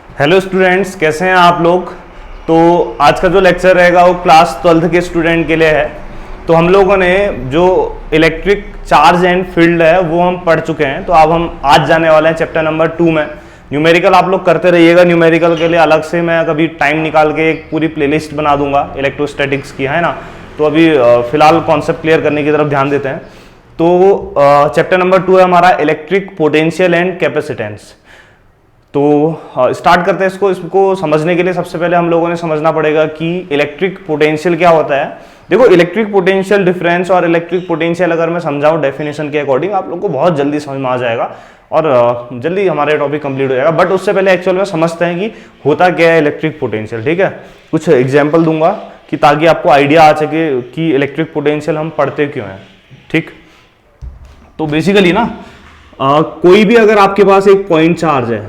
Hello students, कैसे हैं आप लोग। तो आज का जो लेक्चर रहेगा वो क्लास 12th के स्टूडेंट के लिए है। तो हम लोगों ने जो इलेक्ट्रिक चार्ज एंड फील्ड है वो हम पढ़ चुके हैं। तो अब हम आज जाने वाले हैं चैप्टर नंबर 2 में। न्यूमेरिकल आप लोग करते रहिएगा। न्यूमेरिकल के लिए अलग से मैं कभी टाइम निकाल के एक पूरी प्लेलिस्ट बना दूंगा इलेक्ट्रोस्टैटिक्स की, है ना। तो अभी फिलहाल कॉन्सेप्ट क्लियर करने की तरफ ध्यान देते हैं। तो चैप्टर नंबर 2 है हमारा इलेक्ट्रिक पोटेंशियल एंड कैपेसिटेंस। तो स्टार्ट करते हैं इसको समझने के लिए सबसे पहले हम लोगों ने समझना पड़ेगा कि इलेक्ट्रिक पोटेंशियल क्या होता है। देखो, इलेक्ट्रिक पोटेंशियल डिफरेंस और इलेक्ट्रिक पोटेंशियल अगर मैं समझाऊं डेफिनेशन के अकॉर्डिंग, आप लोग को बहुत जल्दी समझ में आ जाएगा और जल्दी हमारे टॉपिक कंप्लीट हो जाएगा। बट उससे पहले एक्चुअल में समझते हैं कि होता क्या है इलेक्ट्रिक पोटेंशियल। ठीक है, कुछ एग्जाम्पल दूंगा कि ताकि आपको आइडिया आ सके कि इलेक्ट्रिक पोटेंशियल हम पढ़ते क्यों हैं। ठीक, तो बेसिकली ना कोई भी अगर आपके पास एक पॉइंट चार्ज है,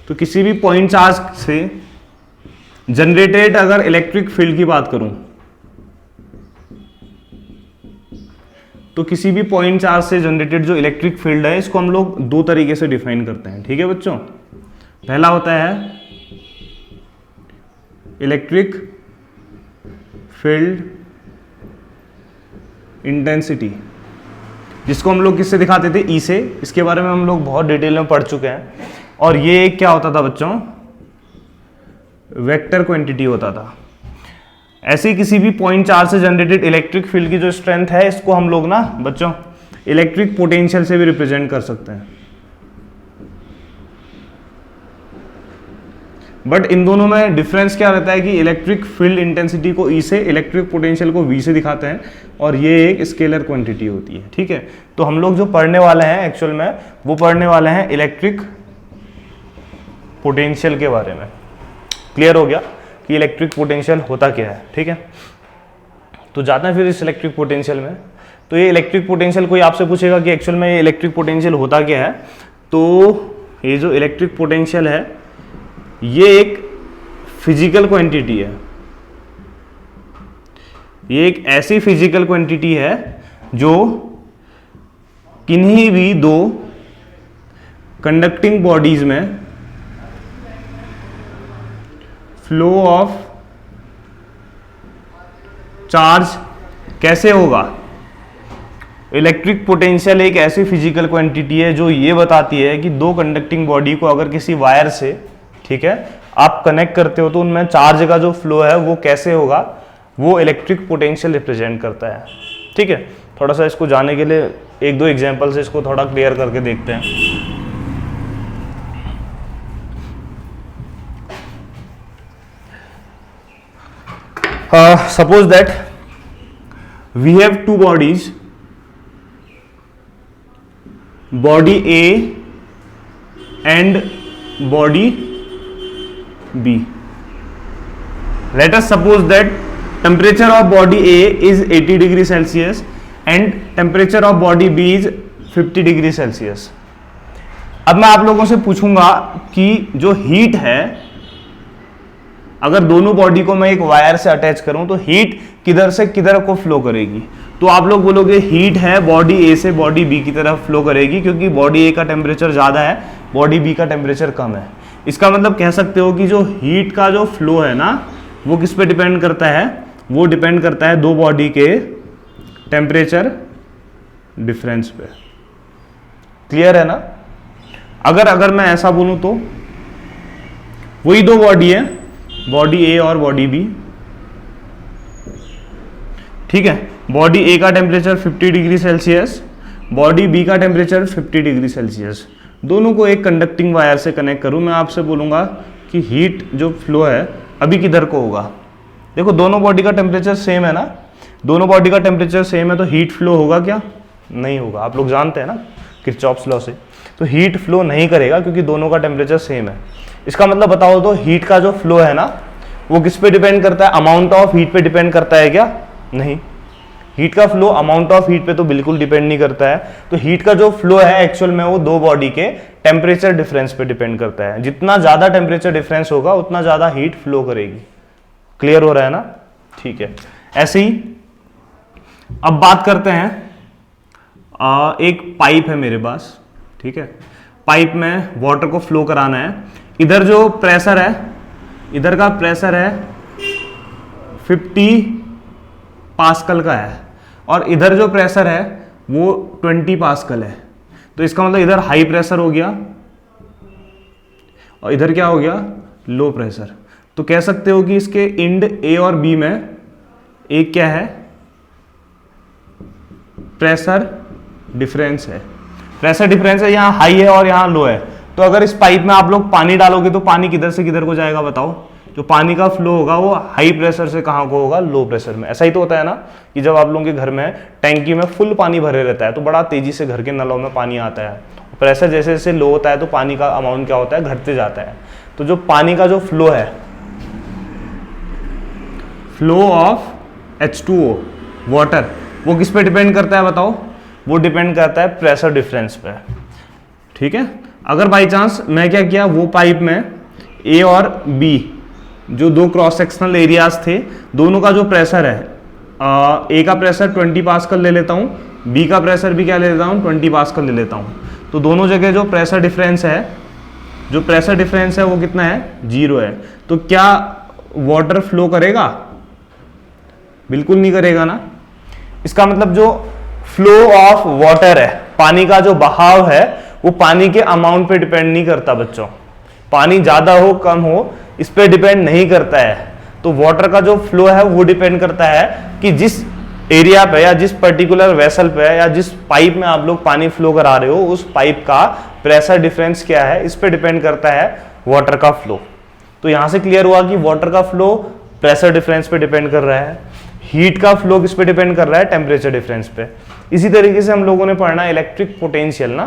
तो किसी भी पॉइंट चार्ज से जनरेटेड अगर इलेक्ट्रिक फील्ड की बात करूं, तो किसी भी पॉइंट चार्ज से जनरेटेड जो इलेक्ट्रिक फील्ड है इसको हम लोग दो तरीके से डिफाइन करते हैं। ठीक है बच्चों, पहला होता है इलेक्ट्रिक फील्ड इंटेंसिटी, जिसको हम लोग किससे दिखाते थे, ई से। इसके बारे में हम लोग बहुत डिटेल में पढ़ चुके हैं। और ये क्या होता था बच्चों, वेक्टर क्वांटिटी होता था। ऐसे ही किसी भी पॉइंट चार्ज से जनरेटेड इलेक्ट्रिक फील्ड की जो स्ट्रेंथ है इसको हम लोग ना बच्चों इलेक्ट्रिक पोटेंशियल से भी रिप्रेजेंट कर सकते हैं। बट इन दोनों में डिफरेंस क्या रहता है कि इलेक्ट्रिक फील्ड इंटेंसिटी को ई से, इलेक्ट्रिक पोटेंशियल को वी से दिखाते हैं और ये एक स्केलर क्वांटिटी होती है। ठीक है, तो हम लोग जो पढ़ने वाले हैं एक्चुअल में वो पढ़ने वाले हैं इलेक्ट्रिक पोटेंशियल के बारे में। क्लियर हो गया कि इलेक्ट्रिक पोटेंशियल होता क्या है। ठीक है, तो जाते हैं फिर इस इलेक्ट्रिक पोटेंशियल में। तो ये इलेक्ट्रिक पोटेंशियल कोई आपसे पूछेगा कि एक्चुअल में ये इलेक्ट्रिक पोटेंशियल होता क्या है, तो ये जो इलेक्ट्रिक पोटेंशियल है ये एक फिजिकल क्वांटिटी है। ये एक ऐसी फिजिकल क्वांटिटी है जो किन्हीं भी दो कंडक्टिंग बॉडीज में फ्लो ऑफ चार्ज कैसे होगा। इलेक्ट्रिक पोटेंशियल एक ऐसी फिजिकल क्वांटिटी है जो ये बताती है कि दो कंडक्टिंग बॉडी को अगर किसी वायर से, ठीक है, आप कनेक्ट करते हो तो उनमें चार्ज का जो फ्लो है वो कैसे होगा, वो इलेक्ट्रिक पोटेंशियल रिप्रेजेंट करता है। ठीक है, थोड़ा सा इसको जानने के लिए एक दो एग्जांपल से इसको थोड़ा क्लियर करके देखते हैं। Suppose that we have two bodies, body A and body B. Let us suppose that temperature of body A is 80 degree Celsius and temperature of body B is 50 degree Celsius. अब मैं आप लोगों से पूछूंगा कि जो हीट है, अगर दोनों बॉडी को मैं एक वायर से अटैच करूं तो हीट किधर से किधर को फ्लो करेगी। तो आप लोग बोलोगे हीट है बॉडी ए से बॉडी बी की तरफ फ्लो करेगी, क्योंकि बॉडी ए का टेम्परेचर ज़्यादा है, बॉडी बी का टेम्परेचर कम है। इसका मतलब कह सकते हो कि जो हीट का जो फ्लो है ना वो किस पे डिपेंड करता है, वो डिपेंड करता है दो बॉडी के टेम्परेचर डिफरेंस पे। क्लियर है ना। अगर मैं ऐसा बोलूं तो वही दो बॉडी है, बॉडी ए और बॉडी बी। ठीक है, बॉडी ए का temperature 50 degree Celsius, body B का टेम्परेचर 50 डिग्री सेल्सियस। दोनों को एक कंडक्टिंग वायर से कनेक्ट करूं, मैं आपसे बोलूंगा कि हीट जो फ्लो है अभी किधर को होगा। देखो, दोनों बॉडी का टेम्परेचर सेम है ना, दोनों बॉडी का टेम्परेचर सेम है तो हीट फ्लो होगा क्या, नहीं होगा। आप लोग जानते हैं ना किरचॉफ्स लॉ से, तो हीट फ्लो नहीं करेगा क्योंकि दोनों का टेम्परेचर सेम है। इसका मतलब बताओ तो हीट का जो फ्लो है ना वो किस पे डिपेंड करता है, अमाउंट ऑफ हीट पे डिपेंड करता है क्या, नहीं। हीट का फ्लो अमाउंट ऑफ हीट पे तो बिल्कुल डिपेंड नहीं करता है। तो हीट का जो फ्लो है एक्चुअल में वो दो बॉडी के टेम्परेचर डिफरेंस पे डिपेंड करता है। जितना ज्यादा टेम्परेचर डिफरेंस होगा उतना ज्यादा हीट फ्लो करेगी। क्लियर हो रहा है ना, ठीक है। ऐसे ही अब बात करते हैं, एक पाइप है मेरे पास, ठीक है, पाइप में वाटर को फ्लो कराना है। इधर जो प्रेशर है, इधर का प्रेशर है 50 पास्कल का है और इधर जो प्रेशर है वो 20 पास्कल है। तो इसका मतलब इधर हाई प्रेशर हो गया और इधर क्या हो गया, लो प्रेशर। तो कह सकते हो कि इसके इंड ए और बी में एक क्या है, प्रेशर डिफरेंस है। प्रेशर डिफरेंस है, यहाँ हाई है और यहाँ लो है। तो अगर इस पाइप में आप लोग पानी डालोगे तो पानी किधर से किधर को जाएगा बताओ? जो पानी का फ्लो होगा वो हाई प्रेशर से कहाँ को होगा, लो प्रेशर में। ऐसा ही तो होता है ना कि जब आप लोगों के घर में टैंकी में फुल पानी भरे रहता है तो बड़ा तेजी से घर के नलों में पानी आता है। प्रेशर जैसे जैसे लो होता है तो पानी का अमाउंट क्या होता है, घटते जाता है। तो जो पानी का जो फ्लो है, फ्लो ऑफ H2O वाटर, वो किस पे डिपेंड करता है बताओ? वो डिपेंड करता है प्रेशर डिफरेंस पे। ठीक है, अगर बाई चांस मैं क्या किया, वो पाइप में ए और बी जो दो क्रॉस सेक्शनल एरियाज थे, दोनों का जो प्रेशर है, ए का प्रेशर 20 पास्कल ले लेता हूँ, बी का प्रेशर भी क्या ले लेता हूँ, 20 पास्कल ले लेता हूँ। तो दोनों जगह जो प्रेशर डिफरेंस है, जो प्रेशर डिफरेंस है वो कितना है, 0 है। तो क्या वाटर फ्लो करेगा? बिल्कुल नहीं करेगा ना। इसका मतलब जो फ्लो ऑफ वाटर है, पानी का जो बहाव है, वो पानी के अमाउंट पे डिपेंड नहीं करता बच्चों। पानी ज्यादा हो कम हो इस पे डिपेंड नहीं करता है। तो वाटर का जो फ्लो है वो डिपेंड करता है कि जिस एरिया पे या जिस पर्टिकुलर वेसल पे या जिस पाइप में आप लोग पानी फ्लो करा रहे हो, उस पाइप का प्रेशर डिफरेंस क्या है, इस पे डिपेंड करता है वाटर का फ्लो। तो यहां से क्लियर हुआ कि वाटर का फ्लो प्रेशर डिफरेंस पे डिपेंड कर रहा है, हीट का फ्लो किस पे डिपेंड कर रहा है, टेम्परेचर डिफरेंस पे। इसी तरीके से हम लोगों ने पढ़ना इलेक्ट्रिक पोटेंशियल ना,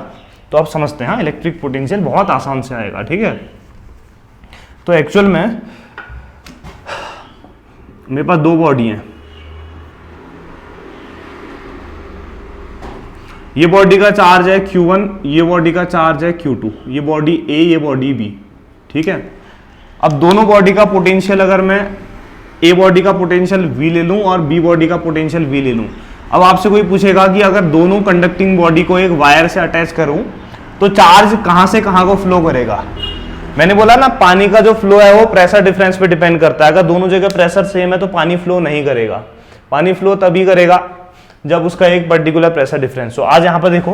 तो आप समझते हैं इलेक्ट्रिक पोटेंशियल बहुत आसान से आएगा। ठीक है, तो एक्चुअल में मेरे पास दो बॉडी हैं, ये बॉडी का चार्ज है Q1, ये बॉडी का चार्ज है Q2, ये बॉडी A, ये बॉडी B। ठीक है, अब दोनों बॉडी का पोटेंशियल अगर मैं A बॉडी का पोटेंशियल V ले लूं और B बॉडी का पोटेंशियल V ले लूं, अब आपसे कोई पूछेगा कि अगर दोनों कंडक्टिंग बॉडी को एक वायर से अटैच करूं तो चार्ज कहां से कहां को फ्लो करेगा? मैंने बोला ना, पानी का जो फ्लो है वो प्रेशर डिफरेंस पे डिपेंड करता है। अगर दोनों जगह प्रेशर सेम है तो पानी फ्लो नहीं करेगा। पानी फ्लो तभी करेगा जब उसका एक पर्टिकुलर प्रेशर डिफरेंस हो। आज यहाँ पर देखो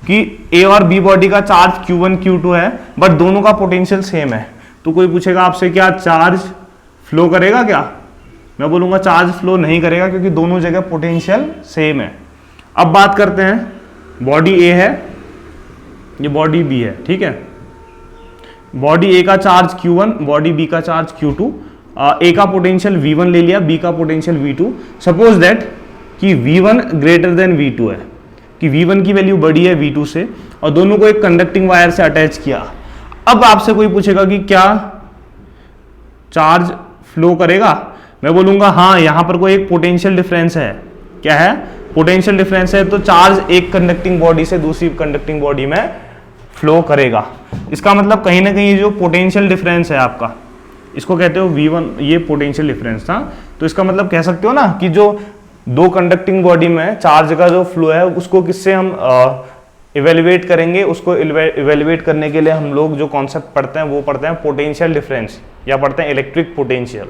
कि A और B बॉडी का चार्ज Q1 Q2 है, बट दोनों का पोटेंशियल सेम है। तो कोई पूछेगा आपसे क्या चार्ज फ्लो करेगा क्या? मैं बोलूंगा चार्ज फ्लो नहीं करेगा क्योंकि दोनों जगह पोटेंशियल सेम है। अब बात करते हैं, बॉडी A है, ये बॉडी B है। ठीक है, बॉडी A का चार्ज Q1, बॉडी B का चार्ज Q2। A का पोटेंशियल V1 ले लिया, B का पोटेंशियल V2। सपोज दैट कि V1 ग्रेटर देन V2 है, कि V1 की वैल्यू बड़ी है V2 से, और दोनों को एक कंडक्टिंग वायर से अटैच किया। अब आपसे कोई पूछेगा कि क्या चार्ज फ्लो करेगा? मैं बोलूंगा हाँ, यहां पर कोई एक पोटेंशियल डिफरेंस है। क्या है? पोटेंशियल डिफरेंस है, तो चार्ज एक कंडक्टिंग बॉडी से दूसरी कंडक्टिंग बॉडी में फ्लो करेगा। इसका मतलब कहीं ना कहीं जो पोटेंशियल डिफरेंस है आपका, इसको कहते हो V1, ये पोटेंशियल डिफरेंस था। तो इसका मतलब कह सकते हो ना कि जो दो कंडक्टिंग बॉडी में चार्ज का जो फ्लो है उसको किससे हम इवेल्युएट करेंगे? उसको इवेल्युएट करने के लिए हम लोग जो कॉन्सेप्ट पढ़ते हैं वो पढ़ते हैं पोटेंशियल डिफरेंस, या पढ़ते हैं इलेक्ट्रिक पोटेंशियल।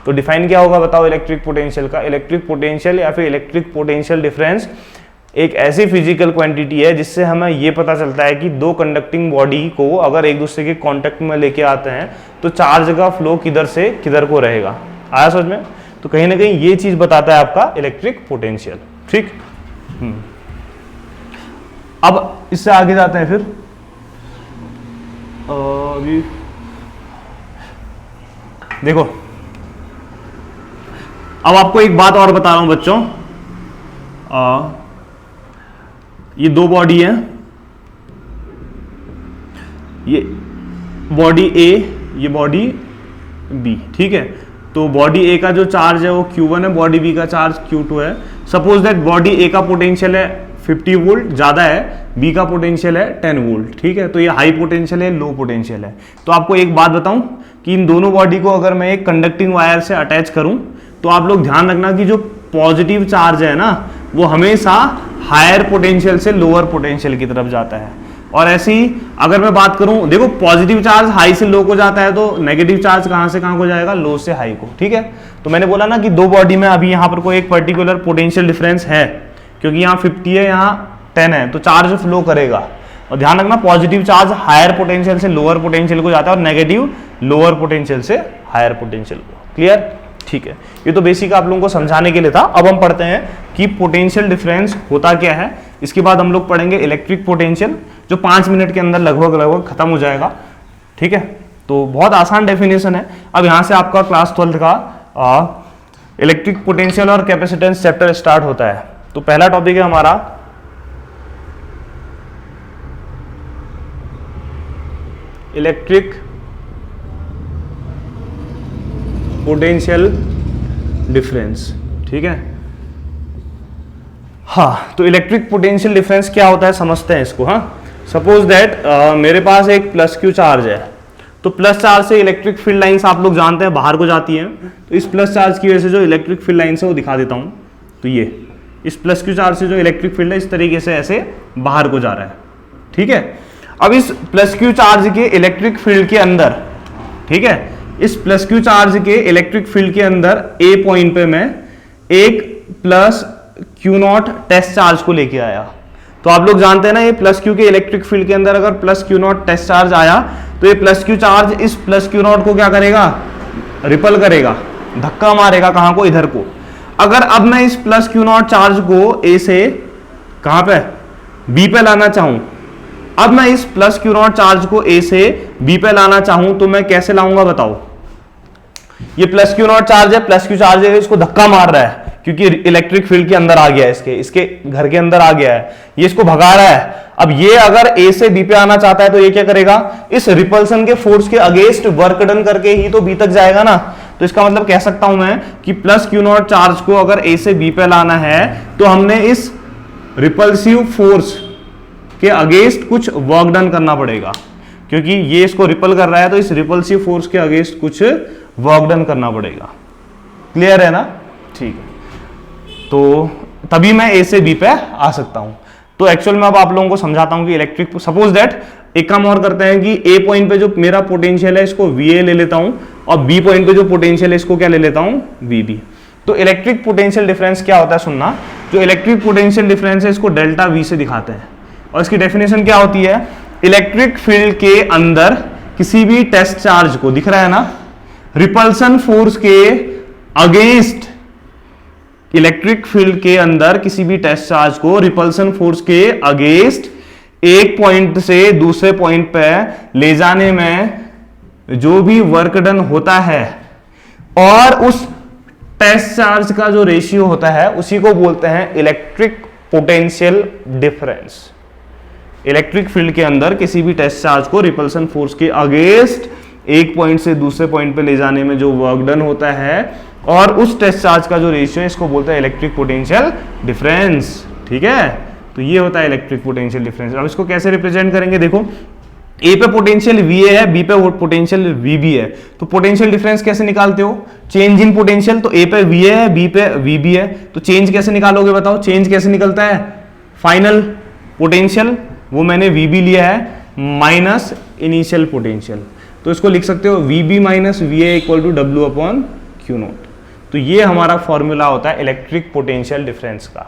तो डिफाइन क्या होगा बताओ इलेक्ट्रिक पोटेंशियल का? इलेक्ट्रिक पोटेंशियल या फिर इलेक्ट्रिक पोटेंशियल डिफरेंस एक ऐसी फिजिकल क्वांटिटी है जिससे हमें ये पता चलता है कि दो कंडक्टिंग बॉडी को अगर एक दूसरे के कांटेक्ट में लेके आते हैं तो चार्ज का फ्लो किधर से किधर को रहेगा। आया समझ में? तो कहीं ना कहीं ये चीज बताता है आपका इलेक्ट्रिक पोटेंशियल। ठीक, अब इससे आगे जाते हैं फिर। अभी देखो, अब आपको एक बात और बता रहा हूं बच्चों, ये दो बॉडी है, ये बॉडी A, ये बॉडी B। ठीक है, तो बॉडी A का जो चार्ज है वो Q1 है, बॉडी B का चार्ज Q2 है। सपोज दैट बॉडी A का पोटेंशियल है 50 वोल्ट ज्यादा है, B का पोटेंशियल है 10 वोल्ट। ठीक है, तो ये हाई पोटेंशियल है, लो पोटेंशियल है। तो आपको एक बात बताऊं कि इन दोनों बॉडी को अगर मैं एक कंडक्टिंग वायर से अटैच करूं तो आप लोग ध्यान रखना कि जो पॉजिटिव चार्ज है ना वो हमेशा हायर पोटेंशियल से लोअर पोटेंशियल की तरफ जाता है। और ऐसे ही अगर मैं बात करूं, देखो पॉजिटिव चार्ज हाई से लो को जाता है तो नेगेटिव चार्ज कहां से कहां को जाएगा, लो से हाई को। ठीक है, तो मैंने बोला ना कि दो बॉडी में अभी यहां पर कोई एक पर्टिकुलर पोटेंशियल डिफरेंस है, क्योंकि यहाँ 50 है यहाँ 10 है, तो चार्ज फ्लो करेगा। और ध्यान रखना पॉजिटिव चार्ज हायर पोटेंशियल से लोअर पोटेंशियल को जाता है और नेगेटिव लोअर पोटेंशियल से हायर पोटेंशियल को। क्लियर? ठीक है, ये तो बेसिक आप लोगों को समझाने के लिए था। अब हम पढ़ते हैं कि पोटेंशियल डिफरेंस होता क्या है। इसके बाद हम लोग पढ़ेंगे इलेक्ट्रिक पोटेंशियल, जो 5 मिनट के अंदर लगभग खत्म हो जाएगा। ठीक है, तो बहुत आसान डेफिनेशन है। अब यहां से आपका क्लास 12 का इलेक्ट्रिक पोटेंशियल और कैपेसिटेंस चैप्टर स्टार्ट होता है। तो पहला टॉपिक है हमारा इलेक्ट्रिक पोटेंशियल डिफरेंस। ठीक है, हाँ, तो इलेक्ट्रिक पोटेंशियल डिफरेंस क्या होता है समझते हैं इसको। हाँ, सपोज दैट मेरे पास एक प्लस क्यू चार्ज है, तो प्लस चार्ज से इलेक्ट्रिक फील्ड लाइंस आप लोग जानते हैं बाहर को जाती हैं। तो इस प्लस चार्ज की वजह से जो इलेक्ट्रिक फील्ड लाइंस है वो दिखा देता हूँ। तो ये इस प्लस क्यू चार्ज से जो इलेक्ट्रिक फील्ड है इस तरीके से ऐसे बाहर को जा रहा है। ठीक है, अब इस प्लस क्यू चार्ज के इलेक्ट्रिक फील्ड के अंदर, ठीक है, इस प्लस क्यू चार्ज के इलेक्ट्रिक फील्ड के अंदर ए पॉइंट पे मैं एक plus Q naught test charge को लेके आया। तो आप लोग जानते हैं ना, ये प्लस क्यू के इलेक्ट्रिक फील्ड के अंदर अगर plus Q naught test charge आया तो ये प्लस क्यू चार्ज इस प्लस क्यू नॉट को क्या करेगा, रिपल करेगा, धक्का मारेगा कहां को, इधर को। अगर अब मैं इस प्लस क्यू नॉट चार्ज को ए से कहां पे, बी पे लाना चाहूं, अब मैं इस प्लस क्यू नॉट चार्ज को ए से बी पे लाना चाहूं तो मैं कैसे लाऊंगा बताओ। ये प्लस क्यू नॉट चार्ज है, प्लस क्यू चार्ज है, इसको धक्का मार रहा है क्योंकि इलेक्ट्रिक फील्ड के अंदर आ गया है, इसके घर के अंदर आ गया है, ये इसको भगा रहा है। अब ये अगर ए से बी पे आना चाहता है तो ये क्या करेगा, इस रिपल्सन के फोर्स के अगेंस्ट वर्क डन करके ही तो बी तक जाएगा ना। तो इसका मतलब कह सकता हूं मैं कि प्लस क्यू नॉट चार्ज को अगर ए से बी पे लाना है तो हमने इस रिपल्सिव फोर्स के अगेंस्ट कुछ वर्क डन करना पड़ेगा, क्योंकि ये इसको रिपल कर रहा है तो इस रिपल्सिव फोर्स के अगेंस्ट कुछ वर्क डन करना पड़ेगा। क्लियर है ना? ठीक है, तो तभी मैं ए से बी पे आ सकता हूं। तो एक्चुअल में अब आप लोगों को समझाता हूं कि इलेक्ट्रिक, सपोज दैट एक काम और करते हैं कि ए पॉइंट पे जो मेरा पोटेंशियल है इसको वी ले लेता हूं और बी पॉइंट पे जो पोटेंशियल है इसको क्या ले लेता हूं, वी बी। तो इलेक्ट्रिक पोटेंशियल डिफरेंस क्या होता है सुनना, जो इलेक्ट्रिक पोटेंशियल डिफरेंस है इसको डेल्टा वी से दिखाते हैं और इसकी डेफिनेशन क्या होती है, इलेक्ट्रिक फील्ड के अंदर किसी भी टेस्ट चार्ज को, दिख रहा है ना, रिपल्सन फोर्स के अगेंस्ट, इलेक्ट्रिक फील्ड के अंदर किसी भी टेस्ट चार्ज को रिपल्सन फोर्स के अगेंस्ट एक पॉइंट से दूसरे पॉइंट पे ले जाने में जो भी वर्क डन होता है और उस टेस्ट चार्ज का जो रेशियो होता है उसी को बोलते हैं electric potential difference. Electric field के अंदर किसी भी टेस्ट चार्ज को रिपल्सन फोर्स के अगेंस्ट एक पॉइंट से दूसरे पॉइंट पे ले जाने में जो वर्क डन होता है और उस टेस्ट चार्ज का जो रेशियो है इसको बोलते हैं इलेक्ट्रिक पोटेंशियल डिफरेंस। ठीक है, तो ये होता है इलेक्ट्रिक पोटेंशियल डिफरेंस। अब इसको कैसे रिप्रेजेंट करेंगे, देखो ए पे पोटेंशियल वी है, बी पे पोटेंशियल वी बी है, तो पोटेंशियल डिफरेंस कैसे निकालते हो, चेंज इन पोटेंशियल। तो ए पे वी है, बी पे वी बी है, तो चेंज कैसे निकालोगे बताओ, चेंज कैसे निकलता है, फाइनल पोटेंशियल वो मैंने वी बी लिया है माइनस इनिशियल पोटेंशियल, तो इसको लिख सकते हो V B minus V A equal to W upon Q naught. तो ये हमारा फॉर्मूला होता है इलेक्ट्रिक पोटेंशियल डिफरेंस का।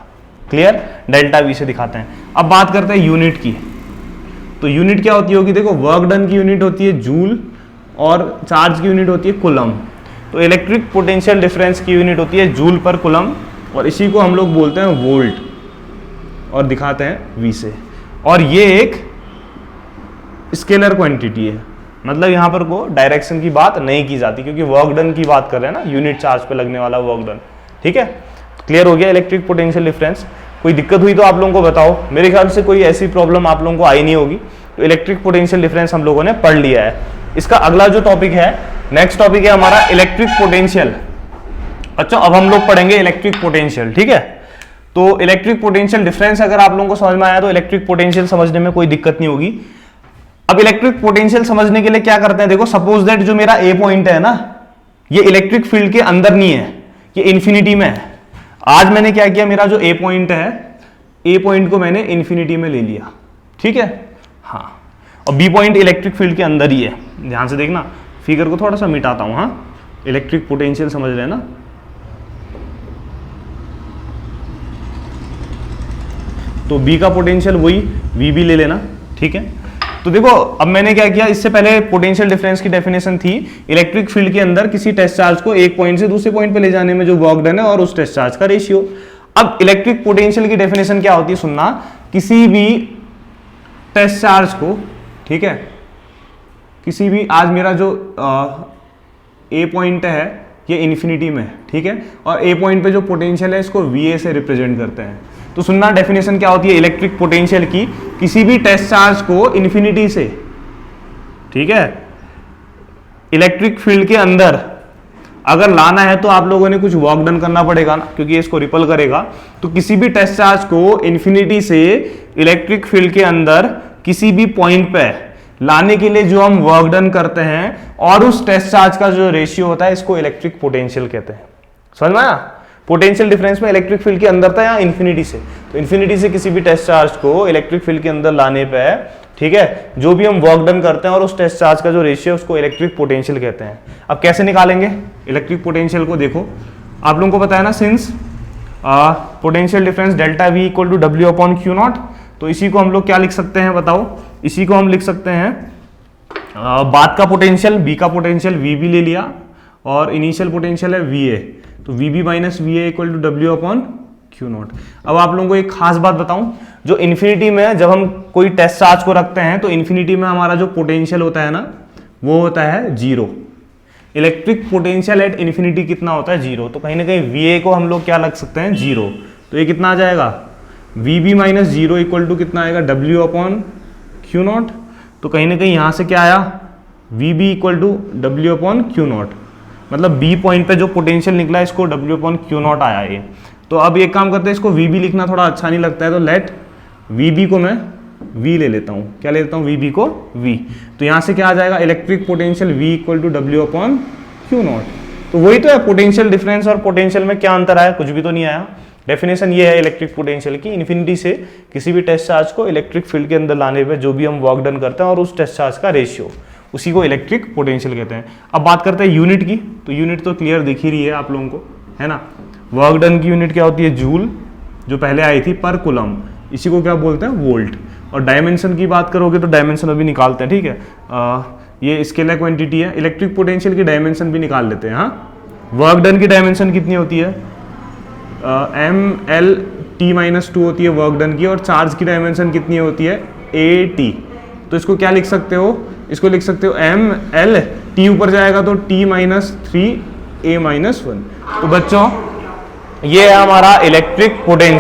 क्लियर, डेल्टा वी से दिखाते हैं। अब बात करते हैं यूनिट की, तो यूनिट क्या होती होगी, देखो वर्क डन की यूनिट होती है जूल और चार्ज की यूनिट होती है कुलम। तो इलेक्ट्रिक पोटेंशियल डिफरेंस की यूनिट होती है जूल पर कुलम और इसी को हम लोग बोलते हैं वोल्ट और दिखाते हैं वी से। और ये एक स्केलर क्वांटिटी है, मतलब यहां पर को डायरेक्शन की बात नहीं की जाती क्योंकि वर्क डन की बात कर रहे हैं ना, यूनिट चार्ज पे लगने वाला वर्क डन। ठीक है, क्लियर हो गया इलेक्ट्रिक पोटेंशियल डिफरेंस। कोई दिक्कत हुई तो आप लोगों को बताओ, मेरे ख्याल से कोई ऐसी प्रॉब्लम आप लोगों को आई नहीं होगी। तो इलेक्ट्रिक पोटेंशियल डिफरेंस हम लोगों ने पढ़ लिया है। इसका अगला जो टॉपिक है, नेक्स्ट टॉपिक है हमारा इलेक्ट्रिक पोटेंशियल। अच्छा, अब हम लोग पढ़ेंगे इलेक्ट्रिक पोटेंशियल। ठीक है, तो इलेक्ट्रिक पोटेंशियल डिफरेंस अगर आप लोगों को समझ में आया तो इलेक्ट्रिक पोटेंशियल समझने में कोई दिक्कत नहीं होगी। अब इलेक्ट्रिक पोटेंशियल समझने के लिए क्या करते हैं, देखो सपोज दैट जो मेरा ए पॉइंट है ना, ये इलेक्ट्रिक फील्ड के अंदर नहीं है, ये इंफिनिटी में है। आज मैंने क्या किया, मेरा जो ए पॉइंट है, ए पॉइंट को मैंने इंफिनिटी में ले लिया। ठीक है, हाँ, और बी पॉइंट इलेक्ट्रिक फील्ड के अंदर ही है। ध्यान से देखना, फिगर को थोड़ा सा मिटाता हूं। हाँ, इलेक्ट्रिक पोटेंशियल समझ रहे हैं ना। तो बी का पोटेंशियल वही वी बी ले लेना, ठीक है। तो देखो अब मैंने क्या किया, इससे पहले पोटेंशियल डिफरेंस की डेफिनेशन थी इलेक्ट्रिक फील्ड के अंदर किसी टेस्ट चार्ज को एक पॉइंट से दूसरे पॉइंट पे ले जाने में जो वर्क डन है और उस टेस्ट चार्ज का रेशियो। अब इलेक्ट्रिक पोटेंशियल की डेफिनेशन क्या होती है, सुनना, किसी भी टेस्ट चार्ज को, ठीक है, किसी भी, आज मेरा जो ए पॉइंट है ये इन्फिनिटी में, ठीक है, और ए पॉइंट पे जो पोटेंशियल है इसको वी ए से रिप्रेजेंट करते हैं। तो सुनना, डेफिनेशन क्या होती है इलेक्ट्रिक पोटेंशियल की, किसी भी टेस्ट चार्ज को इन्फिनिटी से, ठीक है, इलेक्ट्रिक फील्ड के अंदर अगर लाना है तो आप लोगों ने कुछ वर्क डन करना पड़ेगा ना, क्योंकि इसको रिपल करेगा। तो किसी भी टेस्ट चार्ज को इन्फिनिटी से इलेक्ट्रिक फील्ड के अंदर किसी भी पॉइंट पे लाने के लिए जो हम वर्क डन करते हैं और उस टेस्ट चार्ज का जो रेशियो होता है इसको इलेक्ट्रिक पोटेंशियल कहते हैं। समझ में आया? पोटेंशियल डिफरेंस में इलेक्ट्रिक फील्ड के अंदर था या इन्फिनिटी से, तो इन्फिनिटी से किसी भी टेस्ट चार्ज को इलेक्ट्रिक फील्ड के अंदर लाने पे, ठीक है, जो भी हम वर्क डन करते हैं और उस टेस्ट चार्ज का जो रेशियो है उसको इलेक्ट्रिक पोटेंशियल कहते हैं। अब कैसे निकालेंगे इलेक्ट्रिक पोटेंशियल को, देखो आप लोगों को पता है ना, since potential difference delta V equal to W upon Q naught, तो इसी को हम लोग क्या लिख सकते हैं बताओ, इसी को हम लिख सकते हैं बाद का पोटेंशियल, बी का पोटेंशियल वी बी ले लिया और इनिशियल पोटेंशियल है वी ए, तो V B minus V A equal to W upon Q naught. अब आप लोगों को एक खास बात बताऊं, जो इन्फिनिटी में जब हम कोई टेस्ट चार्ज को रखते हैं तो इन्फिनिटी में हमारा जो पोटेंशियल होता है ना वो होता है zero. Electric potential at infinity कितना होता है, जीरो। तो कहीं ना कहीं वी ए को हम लोग क्या लग सकते हैं, जीरो। तो ये कितना आ जाएगा, V B minus zero equal to कितना आएगा, डब्ल्यू अपॉन क्यू नॉट। तो कहीं ना कहीं यहां से क्या आया, V B equal to W upon Q naught, मतलब बी पॉइंट पे जो पोटेंशियल निकला है इसको डब्ल्यू अपॉन क्यू नॉट आया ये। तो अब एक काम करते हैं, इसको वी बी लिखना थोड़ा अच्छा नहीं लगता है, तो लेट वी बी को मैं वी ले लेता हूँ। क्या ले लेता हूँ, वी बी को वी। तो यहाँ से क्या आ जाएगा, electric potential V equal to W upon Q naught. तो वही तो है पोटेंशियल डिफरेंस और पोटेंशियल में क्या अंतर आया, कुछ भी तो नहीं आया। डेफिनेशन ये है इलेक्ट्रिक पोटेंशियल की, इन्फिनिटी से किसी भी टेस्ट चार्ज को इलेक्ट्रिक फील्ड के अंदर लाने पे जो भी हम वर्क डन करते हैं और उस टेस्ट चार्ज का रेशियो, उसी को इलेक्ट्रिक पोटेंशियल कहते हैं। अब बात करते हैं यूनिट की, तो यूनिट तो क्लियर दिख ही रही है आप लोगों को, है ना। वर्क डन की यूनिट क्या होती है, जूल, जो पहले आई थी पर कूलम, इसी को क्या बोलते हैं, वोल्ट। और डायमेंशन की बात करोगे तो डायमेंशन अभी निकालते हैं, ठीक है। ये स्केलर क्वांटिटी है, इलेक्ट्रिक पोटेंशियल की डायमेंशन भी निकाल लेते हैं। हाँ, वर्क डन की डायमेंशन कितनी होती है, M L T minus two होती है वर्क डन की, और चार्ज की डायमेंशन कितनी होती है, ए टी। तो इसको क्या लिख सकते हो, इसको लिख सकते हो एम एल टी, ऊपर जाएगा तो टी माइनस थ्री ए माइनस वन। तो बच्चों ये है हमारा इलेक्ट्रिक पोटेंशियल।